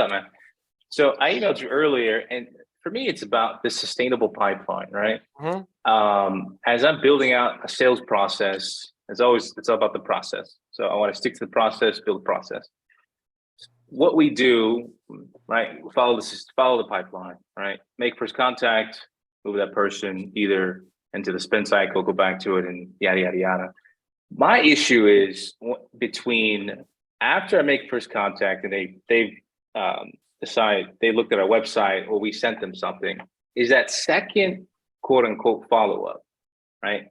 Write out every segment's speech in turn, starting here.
up, man? So I emailed you earlier, and for me, it's about the sustainable pipeline, right? As I'm building out a sales process, as always, it's all about the process. So I want to stick to the process, build the process. What we do, right? Follow the pipeline, right? Make first contact, move that person either into the spin cycle, go back to it, and yada yada yada. My issue is between after I make first contact and they've decide they looked at our website or we sent them something, is that second quote unquote follow up, right?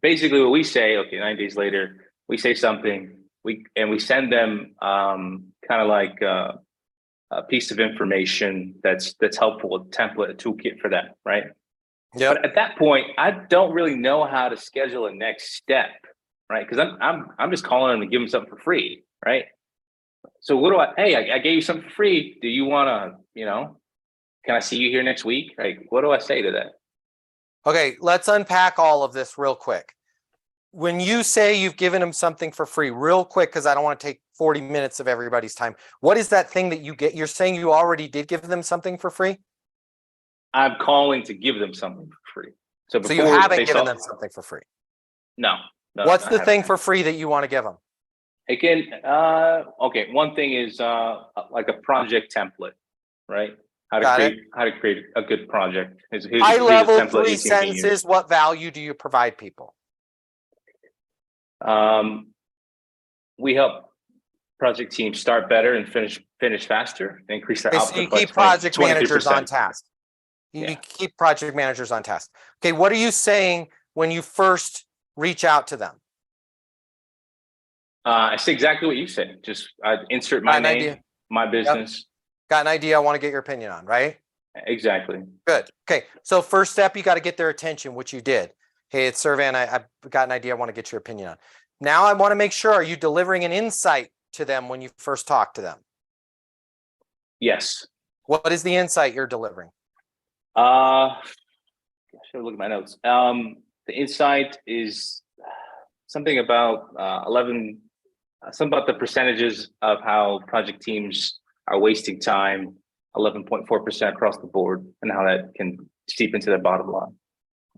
Basically, what we say, okay, 9 days later, we say something, we send them kind of like a piece of information that's helpful, a template, a toolkit for that, right? Yeah. But at that point, I don't really know how to schedule a next step, right? Because I'm just calling them to give them something for free, right? So what do I gave you something for free. Do you want to, can I see you here next week? Like, what do I say to that? Okay, let's unpack all of this real quick. When you say you've given them something for free, real quick, because I don't want to take 40 minutes of everybody's time. What is that thing that you get? You're saying you already did give them something for free? I'm calling to give them something for free. So you haven't given them something for free? No. What's the thing for free that you want to give them? Again, okay. One thing is like a project template, right? How to create a good project. High level, 3 sentences. What value do you provide people? We help project teams start better and finish faster, increase their output. So you keep project managers on task. You keep project managers on task. Okay, what are you saying when you first reach out to them? I say exactly what you said. Just insert my name, my business. Yep. Got an idea I want to get your opinion on, right? Exactly. Good. Okay, so first step, you got to get their attention, which you did. Hey, it's Servan. I've got an idea I want to get your opinion on. Now I want to make sure, are you delivering an insight to them when you first talk to them? Yes. What is the insight you're delivering? I should look at my notes. The insight is something about something about the percentages of how project teams are wasting time, 11.4% across the board, and how that can seep into their bottom line,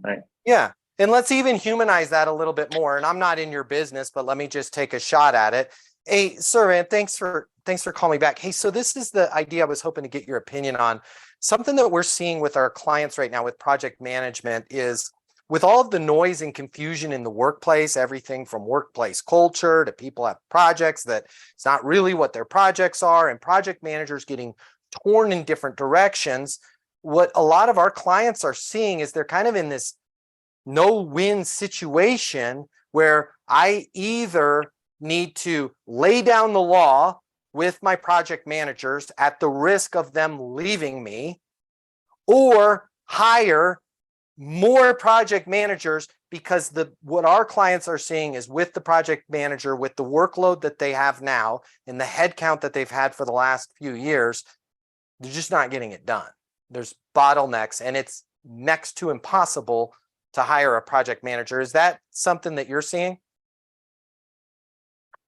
right? Yeah. And let's even humanize that a little bit more. And I'm not in your business, but let me just take a shot at it. Hey, Servan, thanks for calling me back. Hey, so this is the idea I was hoping to get your opinion on. Something that we're seeing with our clients right now with project management is, with all of the noise and confusion in the workplace, everything from workplace culture to people have projects that it's not really what their projects are, and project managers getting torn in different directions. What a lot of our clients are seeing is they're kind of in this no-win situation where I either need to lay down the law with my project managers at the risk of them leaving me, or hire more project managers, because what our clients are seeing is, with the project manager, with the workload that they have now and the headcount that they've had for the last few years, they're just not getting it done. There's bottlenecks, and it's next to impossible to hire a project manager. Is that something that you're seeing?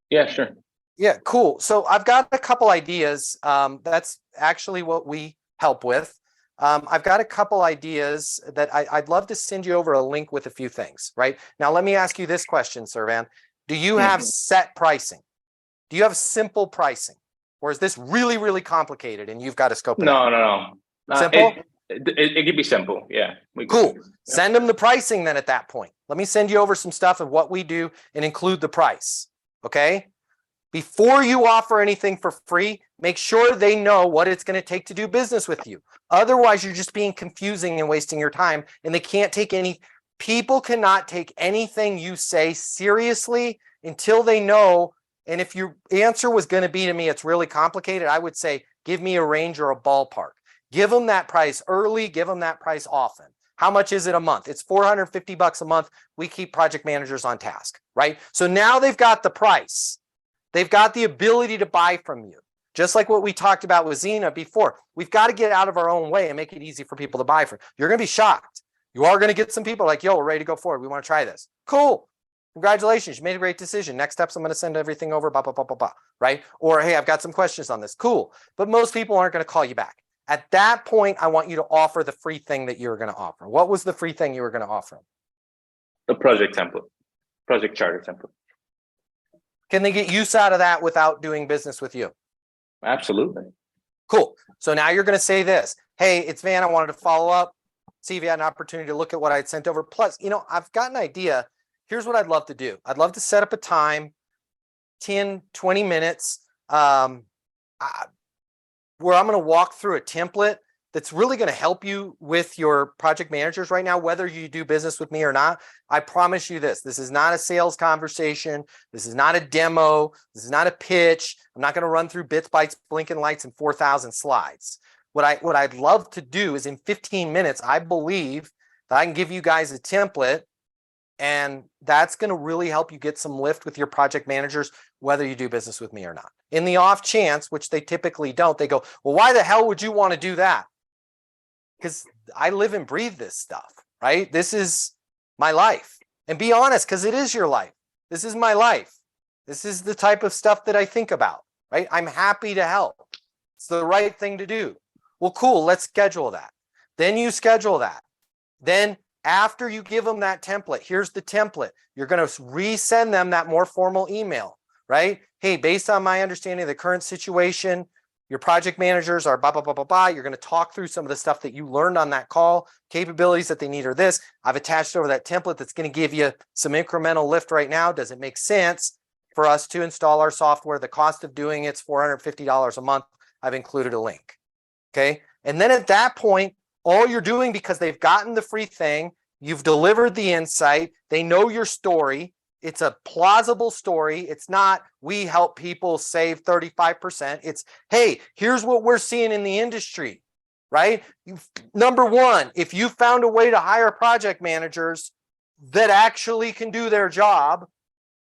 Yeah, sure. Yeah, cool. So I've got a couple ideas. That's actually what we help with. I've got a couple ideas that I'd love to send you over a link with a few things, right? Now, let me ask you this question, Servan. Do you have set pricing? Do you have simple pricing? Or is this really, really complicated and you've got to scope it out? No. Simple? It could be simple. Yeah. Cool. Send them the pricing then at that point. Let me send you over some stuff of what we do and include the price. Okay? Before you offer anything for free, make sure they know what it's going to take to do business with you. Otherwise, you're just being confusing and wasting your time, and they can't take people cannot take anything you say seriously until they know. And if your answer was going to be to me, it's really complicated, I would say, give me a range or a ballpark. Give them that price early, give them that price often. How much is it a month? It's $450 a month. We keep project managers on task, right? So now they've got the price. They've got the ability to buy from you. Just like what we talked about with Zena before. We've got to get out of our own way and make it easy for people to buy from. You're going to be shocked. You are going to get some people like, yo, we're ready to go forward. We want to try this. Cool. congratulations, you made a great decision. Next steps, I'm going to send everything over, blah, blah, blah, blah, blah, right? Or, hey, I've got some questions on this. Cool. But most people aren't going to call you back. At that point, I want you to offer the free thing that you were going to offer. What was the free thing you were going to offer? The project template, project charter template. Can they get use out of that without doing business with you? Absolutely. Cool. So now you're going to say this. Hey, it's Van. I wanted to follow up, see if you had an opportunity to look at what I'd sent over. Plus, I've got an idea. Here's what I'd love to do. I'd love to set up a time, 10, 20 minutes, where I'm going to walk through a template that's really going to help you with your project managers right now, whether you do business with me or not. I promise you this. This is not a sales conversation. This is not a demo. This is not a pitch. I'm not going to run through bits, bytes, blinking lights, and 4,000 slides. What I'd love to do is in 15 minutes, I believe that I can give you guys a template, and that's going to really help you get some lift with your project managers, whether you do business with me or not. In the off chance, which they typically don't, they go, well, why the hell would you want to do that? Because I live and breathe this stuff, right? This is my life. And be honest, because it is your life. This is my life. This is the type of stuff that I think about, right? I'm happy to help. It's the right thing to do. Well, cool, let's schedule that. Then you schedule that. Then after you give them that template, here's the template. You're going to resend them that more formal email, right? Hey, based on my understanding of the current situation, your project managers are blah, blah, blah, blah, blah. You're going to talk through some of the stuff that you learned on that call, capabilities that they need are this. I've attached over that template that's going to give you some incremental lift right now. Does it make sense for us to install our software? The cost of doing it's $450 a month. I've included a link. Okay. And then at that point, all you're doing, because they've gotten the free thing, you've delivered the insight, they know your story. It's a plausible story. It's not, we help people save 35%. It's, hey, here's what we're seeing in the industry, right? Number one, if you found a way to hire project managers that actually can do their job,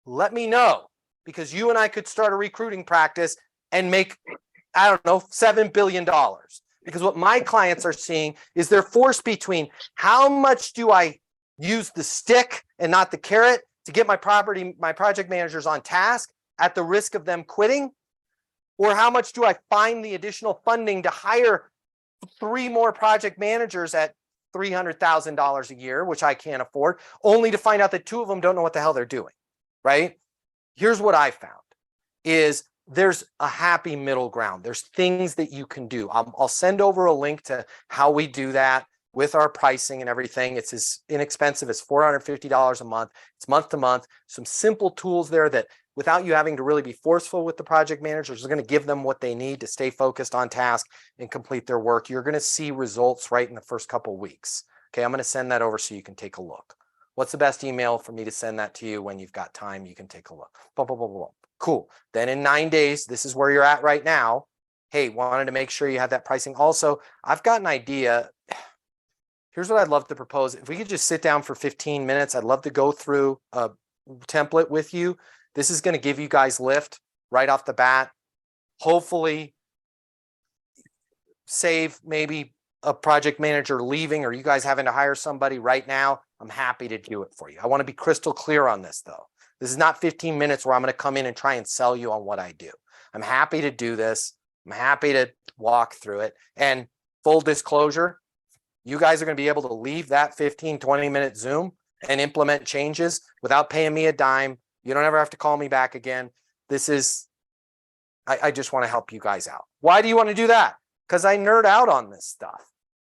let me know, because you and I could start a recruiting practice and make, I don't know, $7 billion. Because what my clients are seeing is they're forced between how much do I use the stick and not the carrot to get my project managers on task at the risk of them quitting, or how much do I find the additional funding to hire 3 more project managers at $300,000 a year, which I can't afford, only to find out that 2 of them don't know what the hell they're doing, right? Here's what I found is there's a happy middle ground. There's things that you can do. I'll send over a link to how we do that with our pricing and everything. It's as inexpensive as $450 a month. It's month to month. Some simple tools there that without you having to really be forceful with the project managers, are going to give them what they need to stay focused on task and complete their work. You're going to see results right in the first couple of weeks. Okay, I'm going to send that over so you can take a look. What's the best email for me to send that to you when you've got time? You can take a look. Blah, blah, blah, blah. Cool. Then in 9 days, this is where you're at right now. Hey, wanted to make sure you had that pricing. Also, I've got an idea. Here's what I'd love to propose. If we could just sit down for 15 minutes, I'd love to go through a template with you. This is going to give you guys lift right off the bat. Hopefully save maybe a project manager leaving or you guys having to hire somebody right now. I'm happy to do it for you. I want to be crystal clear on this though. This is not 15 minutes where I'm going to come in and try and sell you on what I do. I'm happy to do this. I'm happy to walk through it. And full disclosure, you guys are going to be able to leave that 15, 20-minute Zoom and implement changes without paying me a dime. You don't ever have to call me back again. This is, I just want to help you guys out. Why do you want to do that? Because I nerd out on this stuff,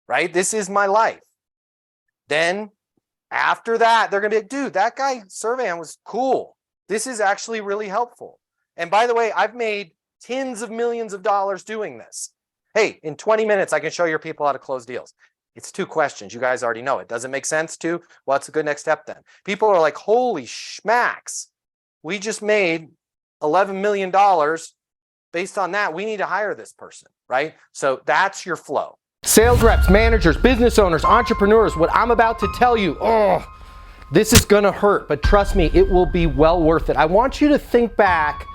right? This is my life. Then after that, they're going to be like, dude, that guy Servan was cool. This is actually really helpful. And by the way, I've made tens of millions of dollars doing this. Hey, in 20 minutes, I can show your people how to close deals. It's 2 questions. You guys already know it. Does it make sense to? Well, it's a good next step then. People are like, holy schmacks. We just made $11 million. Based on that, we need to hire this person, right? So that's your flow. Sales reps, managers, business owners, entrepreneurs, what I'm about to tell you, this is gonna hurt, but trust me, it will be well worth it. I want you to think back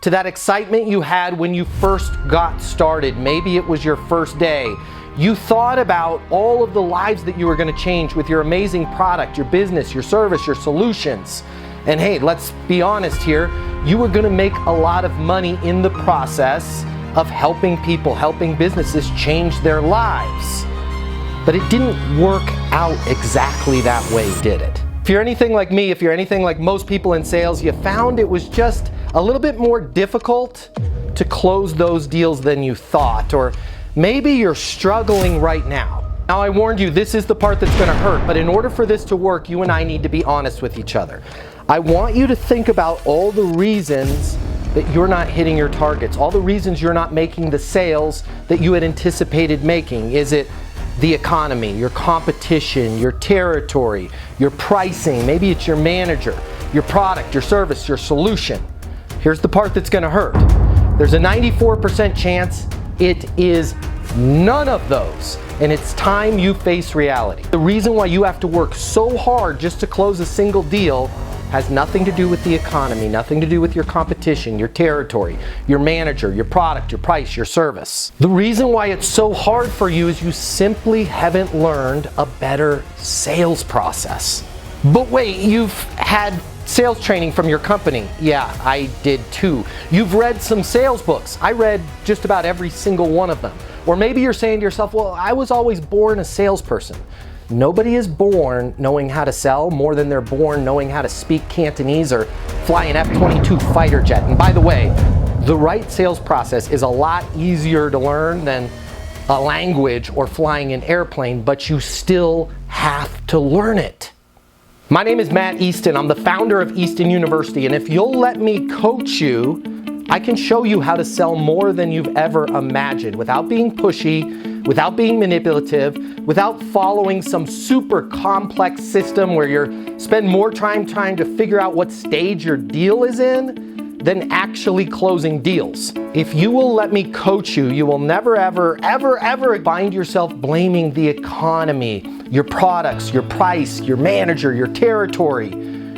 to that excitement you had when you first got started. Maybe it was your first day. You thought about all of the lives that you were gonna change with your amazing product, your business, your service, your solutions. And hey, let's be honest here, you were gonna make a lot of money in the process of helping people, helping businesses change their lives. But it didn't work out exactly that way, did it? If you're anything like me, if you're anything like most people in sales, you found it was just a little bit more difficult to close those deals than you thought, or maybe you're struggling right now. Now, I warned you, this is the part that's gonna hurt, but in order for this to work, you and I need to be honest with each other. I want you to think about all the reasons that you're not hitting your targets, all the reasons you're not making the sales that you had anticipated making. Is it the economy, your competition, your territory, your pricing? Maybe it's your manager, your product, your service, your solution. Here's the part that's gonna hurt. There's a 94% chance it is none of those, and it's time you face reality. The reason why you have to work so hard just to close a single deal has nothing to do with the economy, nothing to do with your competition, your territory, your manager, your product, your price, your service. The reason why it's so hard for you is you simply haven't learned a better sales process. But wait, you've had sales training from your company. Yeah, I did too. You've read some sales books. I read just about every single one of them. Or maybe you're saying to yourself, well, I was always born a salesperson. Nobody is born knowing how to sell more than they're born knowing how to speak Cantonese or fly an F-22 fighter jet. And by the way, the right sales process is a lot easier to learn than a language or flying an airplane, but you still have to learn it. My name is Matt Easton. I'm the founder of Easton University, and if you'll let me coach you, I can show you how to sell more than you've ever imagined without being pushy, without being manipulative, without following some super complex system where you spend more time trying to figure out what stage your deal is in than actually closing deals. If you will let me coach you, you will never, ever, ever, ever find yourself blaming the economy, your products, your price, your manager, your territory,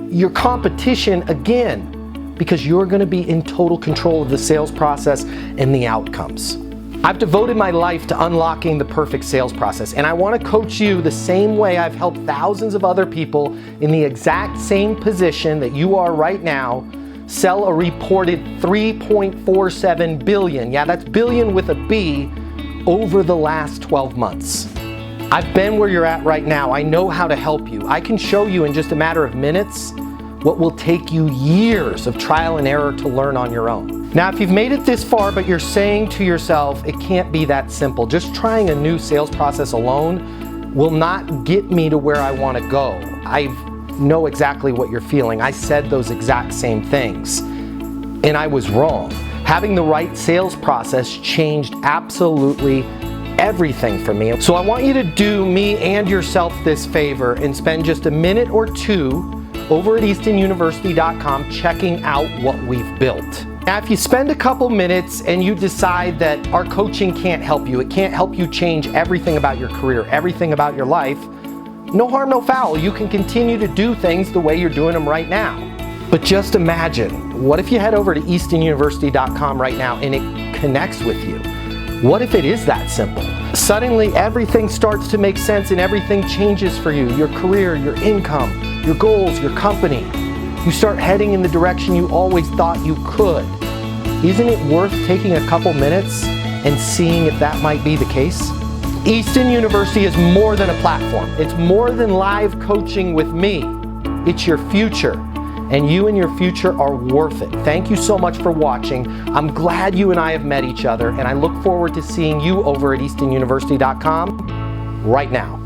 your competition again, because you're gonna be in total control of the sales process and the outcomes. I've devoted my life to unlocking the perfect sales process, and I wanna coach you the same way I've helped thousands of other people in the exact same position that you are right now sell a reported 3.47 billion, yeah, that's billion with a B, over the last 12 months. I've been where you're at right now. I know how to help you. I can show you in just a matter of minutes what will take you years of trial and error to learn on your own. Now, if you've made it this far, but you're saying to yourself, it can't be that simple, just trying a new sales process alone will not get me to where I want to go. I know exactly what you're feeling. I said those exact same things, and I was wrong. Having the right sales process changed absolutely everything for me. So I want you to do me and yourself this favor and spend just a minute or two over at eastonuniversity.com checking out what we've built. Now, if you spend a couple minutes and you decide that our coaching can't help you, it can't help you change everything about your career, everything about your life, no harm, no foul. You can continue to do things the way you're doing them right now. But just imagine, what if you head over to eastonuniversity.com right now and it connects with you? What if it is that simple? Suddenly everything starts to make sense and everything changes for you. Your career, your income, your goals, your company. You start heading in the direction you always thought you could. Isn't it worth taking a couple minutes and seeing if that might be the case? Easton University is more than a platform. It's more than live coaching with me. It's your future, and you and your future are worth it. Thank you so much for watching. I'm glad you and I have met each other, and I look forward to seeing you over at eastonuniversity.com right now.